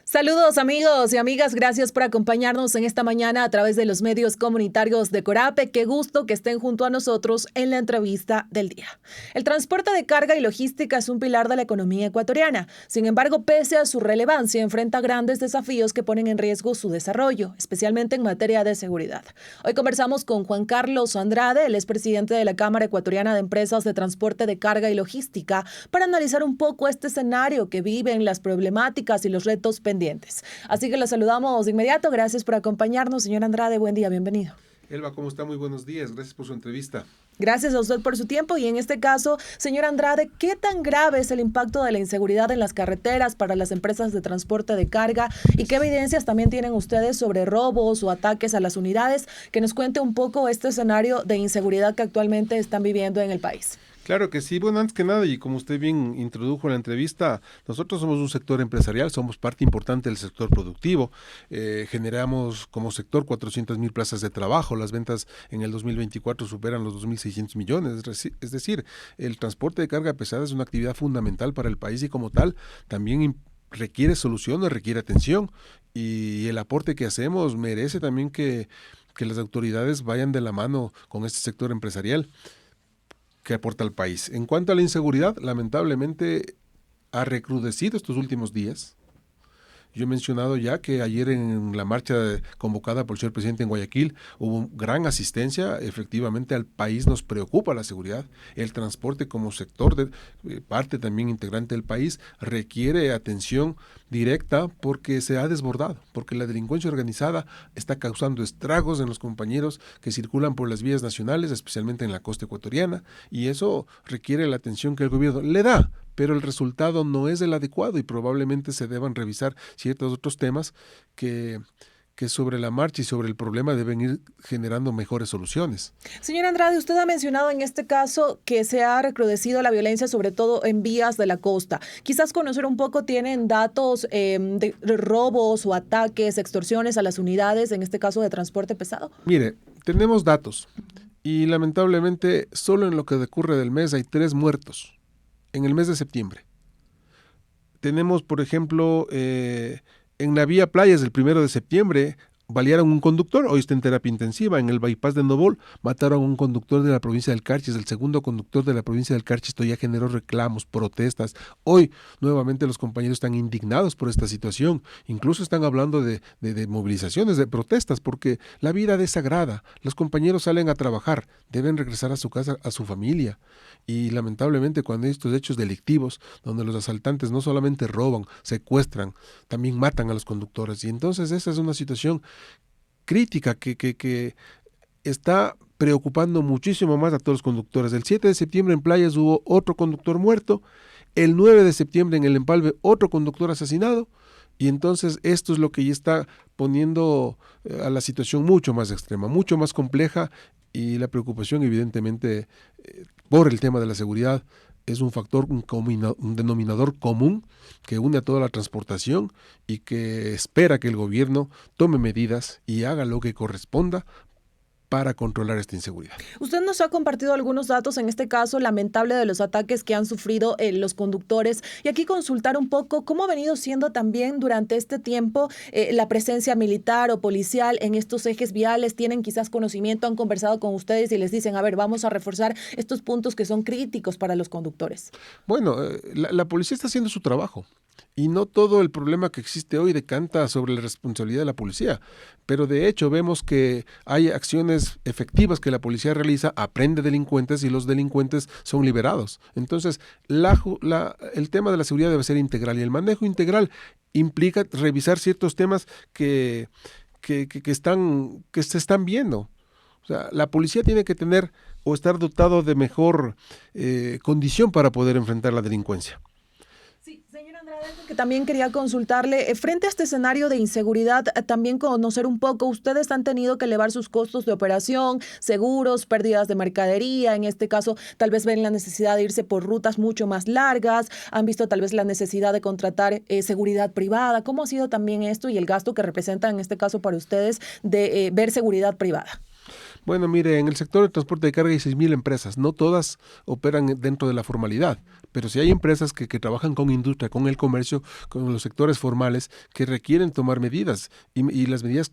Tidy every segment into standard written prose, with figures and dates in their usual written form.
Saludos amigos y amigas, gracias por acompañarnos en esta mañana a través de los medios comunitarios de Corape. Qué gusto que estén junto a nosotros en la entrevista del día. El transporte de carga y logística es un pilar de la economía ecuatoriana. Sin embargo, pese a su relevancia, enfrenta grandes desafíos que ponen en riesgo su desarrollo, especialmente en materia de seguridad. Hoy conversamos con Juan Carlos Andrade, el expresidente de la Cámara Ecuatoriana de Empresas de Transporte de Carga y Logística, para analizar un poco este escenario que viven, las problemáticas y los retos pendientes. Así que la saludamos de inmediato. Gracias por acompañarnos, señor Andrade. Buen día, bienvenido. Elba, ¿cómo está? Muy buenos días. Gracias por su entrevista. Gracias a usted por su tiempo y en este caso, señor Andrade, ¿qué tan grave es el impacto de la inseguridad en las carreteras para las empresas de transporte de carga y qué evidencias también tienen ustedes sobre robos o ataques a las unidades? Que nos cuente un poco este escenario de inseguridad que actualmente están viviendo en el país. Claro que sí. Bueno, antes que nada, y como usted bien introdujo en la entrevista, nosotros somos un sector empresarial, somos parte importante del sector productivo. Generamos como sector 400,000 plazas de trabajo. Las ventas en el 2024 superan los 2.600 millones. Es decir, el transporte de carga pesada es una actividad fundamental para el país y como tal también requiere soluciones, requiere atención y el aporte que hacemos merece también que las autoridades vayan de la mano con este sector empresarial que aporta al país. En cuanto a la inseguridad, lamentablemente ha recrudecido estos últimos días. Yo he mencionado ya que ayer en la marcha convocada por el señor presidente en Guayaquil hubo gran asistencia. Efectivamente, al país nos preocupa la seguridad. El transporte como sector, parte también integrante del país, requiere atención directa porque se ha desbordado, porque la delincuencia organizada está causando estragos en los compañeros que circulan por las vías nacionales, especialmente en la costa ecuatoriana, y eso requiere la atención que el gobierno le da, pero el resultado no es el adecuado y probablemente se deban revisar ciertos otros temas que sobre la marcha y sobre el problema deben ir generando mejores soluciones. Señor Andrade, usted ha mencionado en este caso que se ha recrudecido la violencia, sobre todo en vías de la costa. Quizás conocer un poco, ¿tienen datos de robos o ataques, extorsiones a las unidades, en este caso de transporte pesado? Mire, tenemos datos y lamentablemente solo en lo que decurre del mes hay 3 muertos. En el mes de septiembre. Tenemos, por ejemplo, en la vía Playas del 1 de septiembre, balearon un conductor, hoy está en terapia intensiva. En el bypass de Novol mataron a un conductor de la provincia del Carchis, el segundo conductor de la provincia del Carchis. Esto ya generó reclamos, protestas. Hoy nuevamente los compañeros están indignados por esta situación, incluso están hablando de movilizaciones, de protestas, porque la vida desagrada. Los compañeros salen a trabajar, deben regresar a su casa, a su familia, y lamentablemente cuando hay estos hechos delictivos, donde los asaltantes no solamente roban, secuestran, también matan a los conductores, y entonces esa es una situación crítica que está preocupando muchísimo más a todos los conductores. El 7 de septiembre en Playas hubo otro conductor muerto, el 9 de septiembre en el Empalme otro conductor asesinado, y entonces esto es lo que ya está poniendo a la situación mucho más extrema, mucho más compleja, y la preocupación evidentemente por el tema de la seguridad es un factor, un denominador común que une a toda la transportación y que espera que el gobierno tome medidas y haga lo que corresponda para controlar esta inseguridad. Usted nos ha compartido algunos datos, en este caso lamentable, de los ataques que han sufrido los conductores, y aquí consultar un poco cómo ha venido siendo también durante este tiempo la presencia militar o policial en estos ejes viales. ¿Tienen quizás conocimiento, han conversado con ustedes y les dicen, a ver, vamos a reforzar estos puntos que son críticos para los conductores? Bueno, la policía está haciendo su trabajo. Y no todo el problema que existe hoy decanta sobre la responsabilidad de la policía, pero de hecho vemos que hay acciones efectivas que la policía realiza, aprende delincuentes y los delincuentes son liberados. Entonces, el tema de la seguridad debe ser integral y el manejo integral implica revisar ciertos temas que se están viendo. O sea, la policía tiene que tener o estar dotado de mejor condición para poder enfrentar la delincuencia. Sí, señor Andrade, que también quería consultarle, frente a este escenario de inseguridad, también conocer un poco, ustedes han tenido que elevar sus costos de operación, seguros, pérdidas de mercadería, en este caso tal vez ven la necesidad de irse por rutas mucho más largas, han visto tal vez la necesidad de contratar seguridad privada. ¿Cómo ha sido también esto y el gasto que representa en este caso para ustedes de ver seguridad privada? Bueno, mire, en el sector del transporte de carga hay 6.000 empresas. No todas operan dentro de la formalidad, pero sí hay empresas que trabajan con industria, con el comercio, con los sectores formales que requieren tomar medidas y las medidas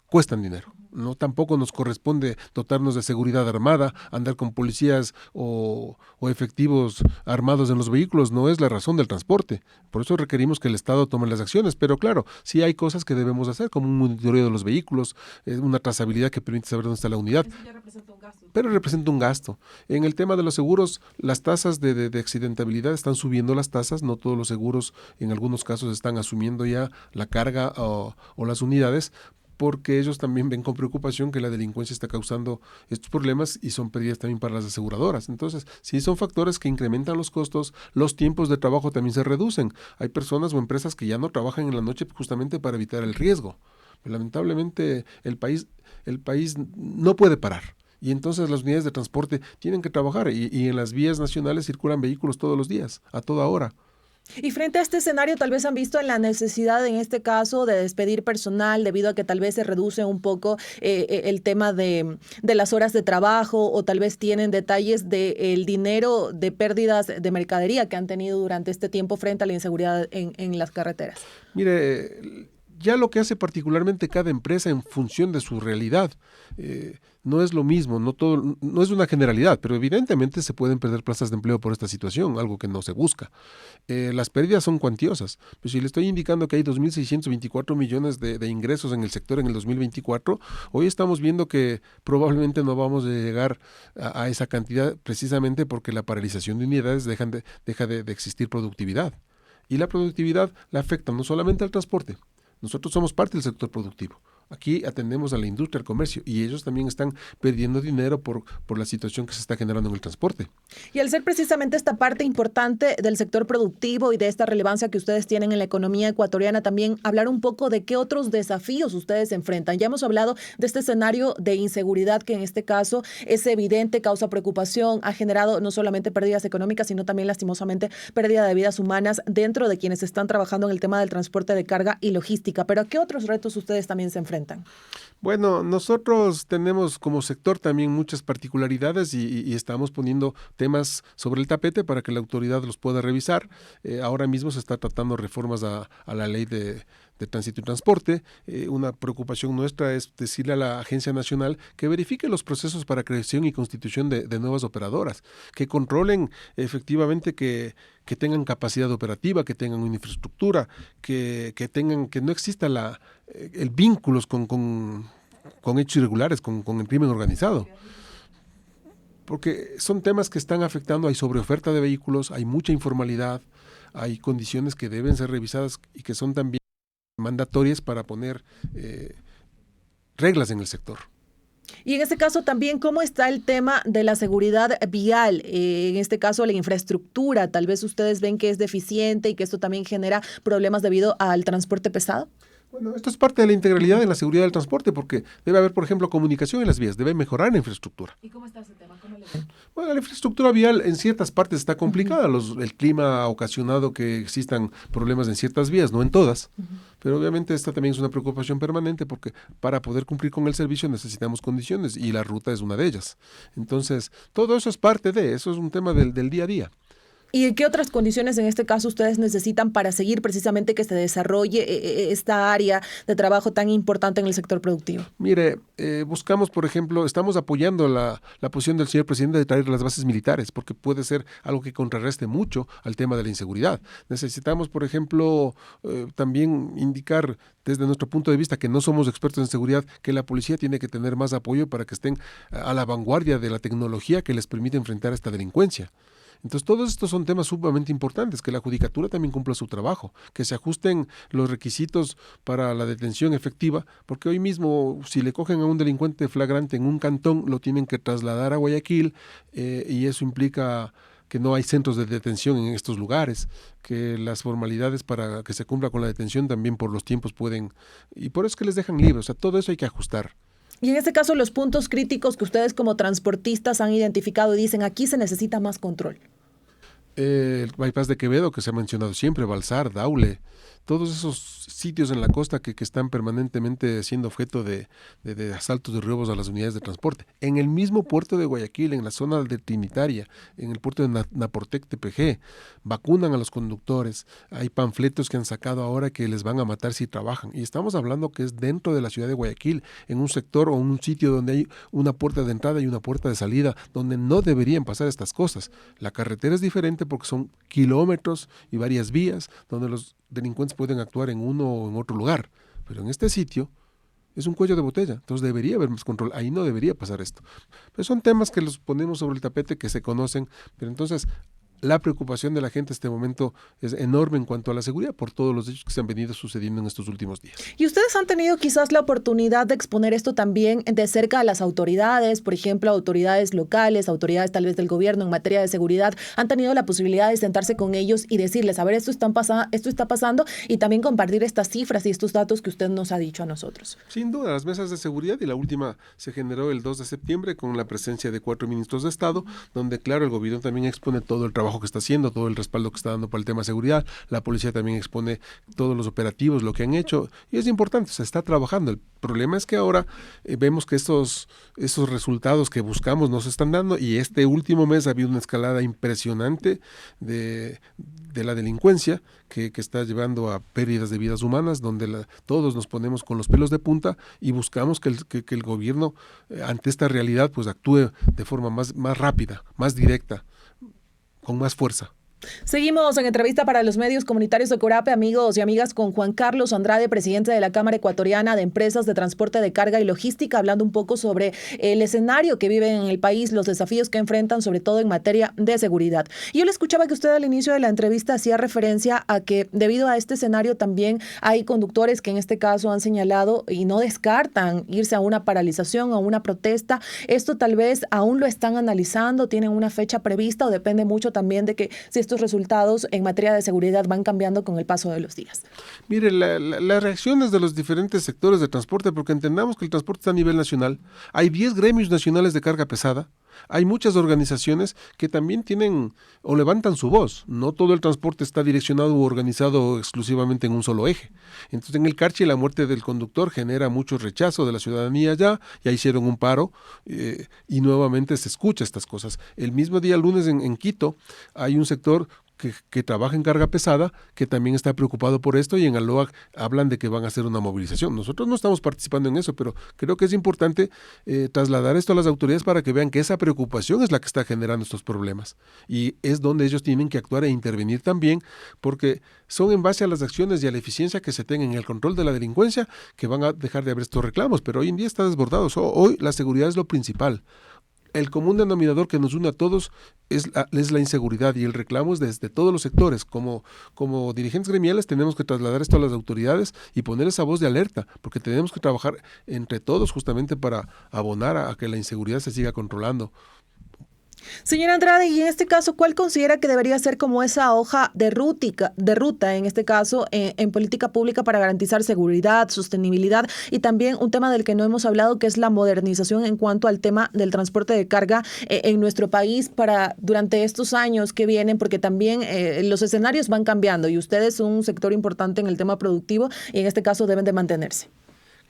cuestan dinero. No, tampoco nos corresponde dotarnos de seguridad armada, andar con policías o efectivos armados en los vehículos, no es la razón del transporte. Por eso requerimos que el Estado tome las acciones, pero claro, sí hay cosas que debemos hacer, como un monitoreo de los vehículos, una trazabilidad que permite saber dónde está la unidad. Eso ya representa un gasto. Pero representa un gasto. En el tema de los seguros, las tasas de accidentabilidad están subiendo las tasas, no todos los seguros en algunos casos están asumiendo ya la carga o las unidades, porque ellos también ven con preocupación que la delincuencia está causando estos problemas y son pérdidas también para las aseguradoras. Entonces, sí son factores que incrementan los costos, los tiempos de trabajo también se reducen. Hay personas o empresas que ya no trabajan en la noche justamente para evitar el riesgo. Pero lamentablemente el país no puede parar. Y entonces las unidades de transporte tienen que trabajar y en las vías nacionales circulan vehículos todos los días, a toda hora. Y frente a este escenario, tal vez han visto en la necesidad, en este caso, de despedir personal debido a que tal vez se reduce un poco el tema de las horas de trabajo o tal vez tienen detalles del dinero de pérdidas de mercadería que han tenido durante este tiempo frente a la inseguridad en las carreteras. Mire, ya lo que hace particularmente cada empresa en función de su realidad, no es lo mismo, no es una generalidad, pero evidentemente se pueden perder plazas de empleo por esta situación, algo que no se busca. Las pérdidas son cuantiosas, pues si le estoy indicando que hay 2.624 millones de ingresos en el sector en el 2024, hoy estamos viendo que probablemente no vamos a llegar a esa cantidad precisamente porque la paralización de unidades deja de existir productividad. Y la productividad la afecta no solamente al transporte. Nosotros somos parte del sector productivo. Aquí atendemos a la industria, al comercio, y ellos también están perdiendo dinero por la situación que se está generando en el transporte. Y al ser precisamente esta parte importante del sector productivo y de esta relevancia que ustedes tienen en la economía ecuatoriana, también hablar un poco de qué otros desafíos ustedes se enfrentan. Ya hemos hablado de este escenario de inseguridad que en este caso es evidente, causa preocupación, ha generado no solamente pérdidas económicas, sino también lastimosamente pérdida de vidas humanas dentro de quienes están trabajando en el tema del transporte de carga y logística. Pero ¿a qué otros retos ustedes también se enfrentan? Bueno, nosotros tenemos como sector también muchas particularidades y estamos poniendo temas sobre el tapete para que la autoridad los pueda revisar. Ahora mismo se está tratando reformas a la ley de tránsito y transporte. Una preocupación nuestra es decirle a la Agencia Nacional que verifique los procesos para creación y constitución de nuevas operadoras, que controlen efectivamente que tengan capacidad operativa, que tengan una infraestructura, que no exista el vínculos con hechos irregulares, con el crimen organizado. Porque son temas que están afectando, hay sobreoferta de vehículos, hay mucha informalidad, hay condiciones que deben ser revisadas y que son también mandatorias para poner reglas en el sector. Y en este caso también, ¿cómo está el tema de la seguridad vial? En este caso, la infraestructura, tal vez ustedes ven que es deficiente y que esto también genera problemas debido al transporte pesado. Bueno, esto es parte de la integralidad de la seguridad del transporte, porque debe haber, por ejemplo, comunicación en las vías, debe mejorar la infraestructura. ¿Y cómo está ese tema? ¿Cómo le ven? Bueno, la infraestructura vial en ciertas partes está complicada. El clima ha ocasionado que existan problemas en ciertas vías, no en todas. Pero obviamente esta también es una preocupación permanente porque para poder cumplir con el servicio necesitamos condiciones y la ruta es una de ellas. Entonces, todo eso es eso es un tema del día a día. ¿Y en qué otras condiciones en este caso ustedes necesitan para seguir precisamente que se desarrolle esta área de trabajo tan importante en el sector productivo? Mire, buscamos, por ejemplo, estamos apoyando la posición del señor presidente de traer las bases militares, porque puede ser algo que contrarreste mucho al tema de la inseguridad. Necesitamos, por ejemplo, también indicar desde nuestro punto de vista, que no somos expertos en seguridad, que la policía tiene que tener más apoyo para que estén a la vanguardia de la tecnología que les permite enfrentar esta delincuencia. Entonces, todos estos son temas sumamente importantes, que la judicatura también cumpla su trabajo, que se ajusten los requisitos para la detención efectiva, porque hoy mismo, si le cogen a un delincuente flagrante en un cantón, lo tienen que trasladar a Guayaquil, y eso implica que no hay centros de detención en estos lugares, que las formalidades para que se cumpla con la detención también por los tiempos pueden, y por eso es que les dejan libres, o sea, todo eso hay que ajustar. Y en este caso, los puntos críticos que ustedes como transportistas han identificado y dicen, aquí se necesita más control. El bypass de Quevedo, que se ha mencionado siempre, Balsar, Daule, todos esos sitios en la costa que están permanentemente siendo objeto de asaltos y robos a las unidades de transporte. En el mismo puerto de Guayaquil, en la zona de Trinitaria, en el puerto de Naportec TPG, vacunan a los conductores. Hay panfletos que han sacado ahora que les van a matar si trabajan. Y estamos hablando que es dentro de la ciudad de Guayaquil, en un sector o en un sitio donde hay una puerta de entrada y una puerta de salida, donde no deberían pasar estas cosas. La carretera es diferente porque son kilómetros y varias vías donde los delincuentes pueden actuar en uno o en otro lugar. Pero en este sitio es un cuello de botella, entonces debería haber más control, ahí no debería pasar esto. Pero son temas que los ponemos sobre el tapete, que se conocen, pero entonces la preocupación de la gente en este momento es enorme en cuanto a la seguridad por todos los hechos que se han venido sucediendo en estos últimos días. Y ustedes han tenido quizás la oportunidad de exponer esto también de cerca a las autoridades, por ejemplo, autoridades locales, autoridades tal vez del gobierno en materia de seguridad, han tenido la posibilidad de sentarse con ellos y decirles, a ver, esto está pasando, y también compartir estas cifras y estos datos que usted nos ha dicho a nosotros. Sin duda, las mesas de seguridad, y la última se generó el 2 de septiembre con la presencia de 4 ministros de Estado, donde claro, el gobierno también expone todo el trabajo que está haciendo, todo el respaldo que está dando para el tema de seguridad, la policía también expone todos los operativos, lo que han hecho, y es importante, se está trabajando. El problema es que ahora vemos que esos resultados que buscamos no se están dando, y este último mes ha habido una escalada impresionante de la delincuencia que está llevando a pérdidas de vidas humanas, donde todos nos ponemos con los pelos de punta y buscamos que el gobierno ante esta realidad pues actúe de forma más rápida, más directa, con más fuerza. Seguimos en entrevista para los medios comunitarios de Corape, amigos y amigas, con Juan Carlos Andrade, presidente de la Cámara Ecuatoriana de Empresas de Transporte de Carga y Logística, hablando un poco sobre el escenario que vive en el país, los desafíos que enfrentan, sobre todo en materia de seguridad. Y yo le escuchaba que usted al inicio de la entrevista hacía referencia a que debido a este escenario también hay conductores que en este caso han señalado y no descartan irse a una paralización o una protesta. Esto tal vez aún lo están analizando, tienen una fecha prevista, o depende mucho también de que si estos resultados en materia de seguridad van cambiando con el paso de los días. Mire, las reacciones de los diferentes sectores de transporte, porque entendamos que el transporte está a nivel nacional, hay 10 gremios nacionales de carga pesada, hay muchas organizaciones que también tienen o levantan su voz. No todo el transporte está direccionado o organizado exclusivamente en un solo eje. Entonces, en el Carchi, la muerte del conductor genera mucho rechazo de la ciudadanía ya hicieron un paro y nuevamente se escucha estas cosas. El mismo día, lunes, en Quito, hay un sector que trabaja en carga pesada, que también está preocupado por esto, y en Aloac hablan de que van a hacer una movilización. Nosotros no estamos participando en eso, pero creo que es importante trasladar esto a las autoridades para que vean que esa preocupación es la que está generando estos problemas, y es donde ellos tienen que actuar e intervenir también, porque son en base a las acciones y a la eficiencia que se tenga en el control de la delincuencia que van a dejar de haber estos reclamos, pero hoy en día está desbordado. Hoy la seguridad es lo principal. El común denominador que nos une a todos es la inseguridad, y el reclamo es desde todos los sectores. Como dirigentes gremiales tenemos que trasladar esto a las autoridades y poner esa voz de alerta, porque tenemos que trabajar entre todos justamente para abonar a que la inseguridad se siga controlando. Señora Andrade, y en este caso, ¿cuál considera que debería ser como esa hoja de ruta, en este caso, en política pública para garantizar seguridad, sostenibilidad, y también un tema del que no hemos hablado, que es la modernización en cuanto al tema del transporte de carga en nuestro país para durante estos años que vienen, porque también los escenarios van cambiando y ustedes son un sector importante en el tema productivo y en este caso deben de mantenerse?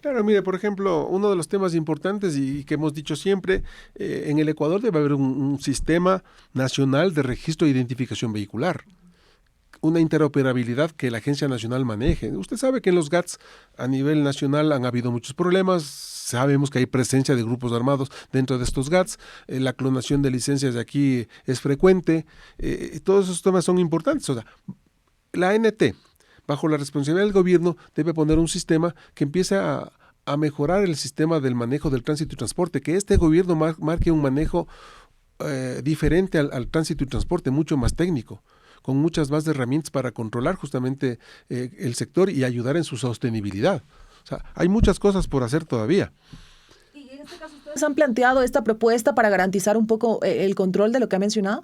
Claro, mire, por ejemplo, uno de los temas importantes y que hemos dicho siempre, en el Ecuador debe haber un sistema nacional de registro e identificación vehicular, una interoperabilidad que la Agencia Nacional maneje. Usted sabe que en los GATS a nivel nacional han habido muchos problemas, sabemos que hay presencia de grupos armados dentro de estos GATS, la clonación de licencias de aquí es frecuente, todos esos temas son importantes. O sea, la ANT, bajo la responsabilidad del gobierno, debe poner un sistema que empiece a mejorar el sistema del manejo del tránsito y transporte, que este gobierno marque un manejo diferente al tránsito y transporte, mucho más técnico, con muchas más herramientas para controlar justamente el sector y ayudar en su sostenibilidad. O sea, hay muchas cosas por hacer todavía. ¿Y en este caso ustedes han planteado esta propuesta para garantizar un poco el control de lo que ha mencionado?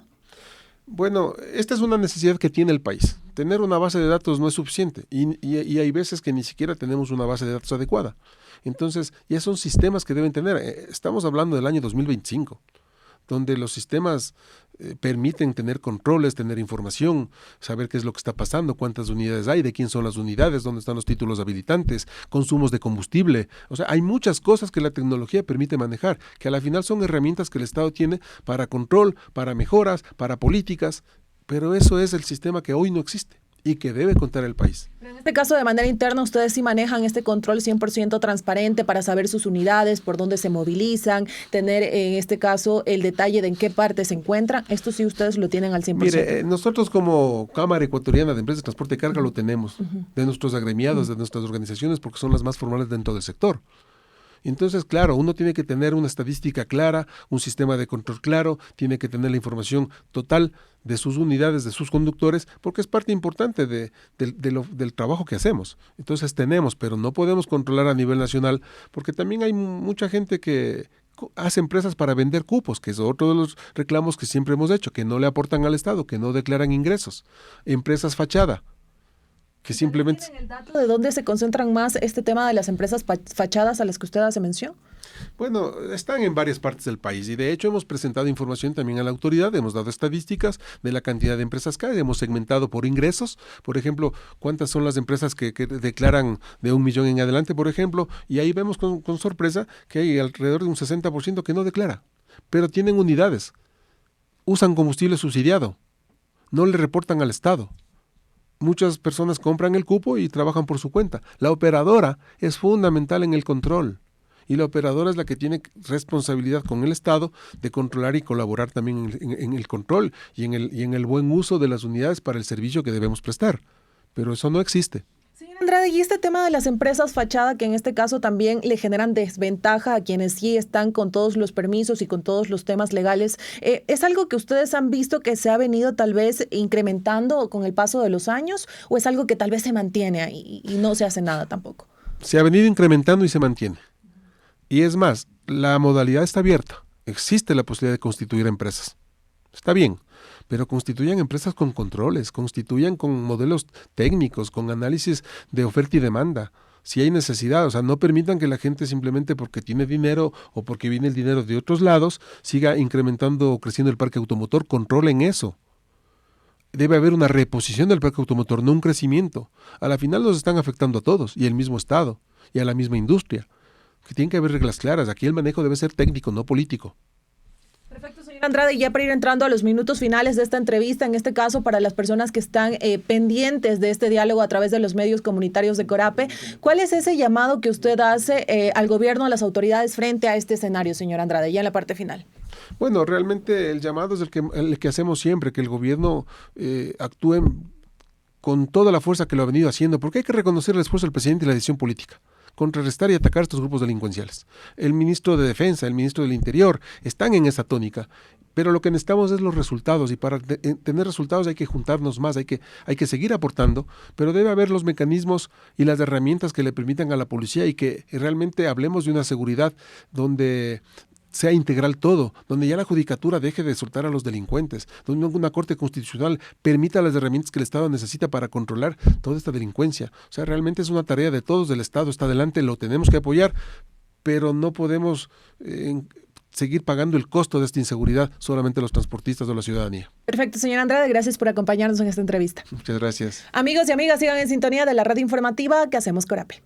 Bueno, esta es una necesidad que tiene el país. Tener una base de datos no es suficiente y hay veces que ni siquiera tenemos una base de datos adecuada. Entonces, ya son sistemas que deben tener. Estamos hablando del año 2025. donde los sistemas permiten tener controles, tener información, saber qué es lo que está pasando, cuántas unidades hay, de quién son las unidades, dónde están los títulos habilitantes, consumos de combustible. O sea, hay muchas cosas que la tecnología permite manejar, que a la final son herramientas que el Estado tiene para control, para mejoras, para políticas, pero eso es el sistema que hoy no existe y que debe contar el país. Pero en este caso, de manera interna, ustedes sí manejan este control 100% transparente para saber sus unidades, por dónde se movilizan, tener en este caso el detalle de en qué parte se encuentran. Esto sí ustedes lo tienen al 100%. Mire, nosotros como Cámara Ecuatoriana de Empresas de Transporte de Carga lo tenemos, de nuestros agremiados, de nuestras organizaciones, porque son las más formales dentro del sector. Entonces, claro, uno tiene que tener una estadística clara, un sistema de control claro, tiene que tener la información total de sus unidades, de sus conductores, porque es parte importante del trabajo que hacemos. Entonces tenemos, pero no podemos controlar a nivel nacional, porque también hay mucha gente que hace empresas para vender cupos, que es otro de los reclamos que siempre hemos hecho, que no le aportan al Estado, que no declaran ingresos. Empresas fachada, que simplemente... ¿Tienen el dato de dónde se concentran más este tema de las empresas fachadas a las que usted hace mención? Bueno, están en varias partes del país y de hecho hemos presentado información también a la autoridad, hemos dado estadísticas de la cantidad de empresas que hay, hemos segmentado por ingresos, por ejemplo, cuántas son las empresas que declaran de 1 millón en adelante, por ejemplo, y ahí vemos con sorpresa que hay alrededor de un 60% que no declara, pero tienen unidades, usan combustible subsidiado, no le reportan al Estado. Muchas personas compran el cupo y trabajan por su cuenta. La operadora es fundamental en el control y la operadora es la que tiene responsabilidad con el Estado de controlar y colaborar también en el control y en el buen uso de las unidades para el servicio que debemos prestar. Pero eso no existe. Señor Andrade, y este tema de las empresas fachada, que en este caso también le generan desventaja a quienes sí están con todos los permisos y con todos los temas legales, ¿es algo que ustedes han visto que se ha venido tal vez incrementando con el paso de los años o es algo que tal vez se mantiene ahí y no se hace nada tampoco? Se ha venido incrementando y se mantiene. Y es más, la modalidad está abierta. Existe la posibilidad de constituir empresas. Está bien, pero constituyan empresas con controles, constituyan con modelos técnicos, con análisis de oferta y demanda. Si hay necesidad, o sea, no permitan que la gente simplemente porque tiene dinero o porque viene el dinero de otros lados, siga incrementando o creciendo el parque automotor, controlen eso. Debe haber una reposición del parque automotor, no un crecimiento. A la final nos están afectando a todos, y al mismo Estado, y a la misma industria. Que tienen que haber reglas claras. Aquí el manejo debe ser técnico, no político. Perfecto, señor Andrade, y ya para ir entrando a los minutos finales de esta entrevista, en este caso para las personas que están pendientes de este diálogo a través de los medios comunitarios de Corape, ¿cuál es ese llamado que usted hace al gobierno, a las autoridades frente a este escenario, señor Andrade, ya en la parte final? Bueno, realmente el llamado es el que hacemos siempre, que el gobierno actúe con toda la fuerza que lo ha venido haciendo, porque hay que reconocer el esfuerzo del presidente y la decisión política, contrarrestar y atacar a estos grupos delincuenciales. El ministro de Defensa, el ministro del Interior, están en esa tónica, pero lo que necesitamos es los resultados, y para tener resultados hay que juntarnos más, hay que seguir aportando, pero debe haber los mecanismos y las herramientas que le permitan a la policía y que realmente hablemos de una seguridad donde sea integral todo, donde ya la judicatura deje de soltar a los delincuentes, donde una corte constitucional permita las herramientas que el Estado necesita para controlar toda esta delincuencia. O sea, realmente es una tarea de todos, del Estado está adelante, lo tenemos que apoyar, pero no podemos seguir pagando el costo de esta inseguridad solamente los transportistas o la ciudadanía. Perfecto, señor Andrade, gracias por acompañarnos en esta entrevista. Muchas gracias. Amigos y amigas, sigan en sintonía de la red informativa que hacemos Corape.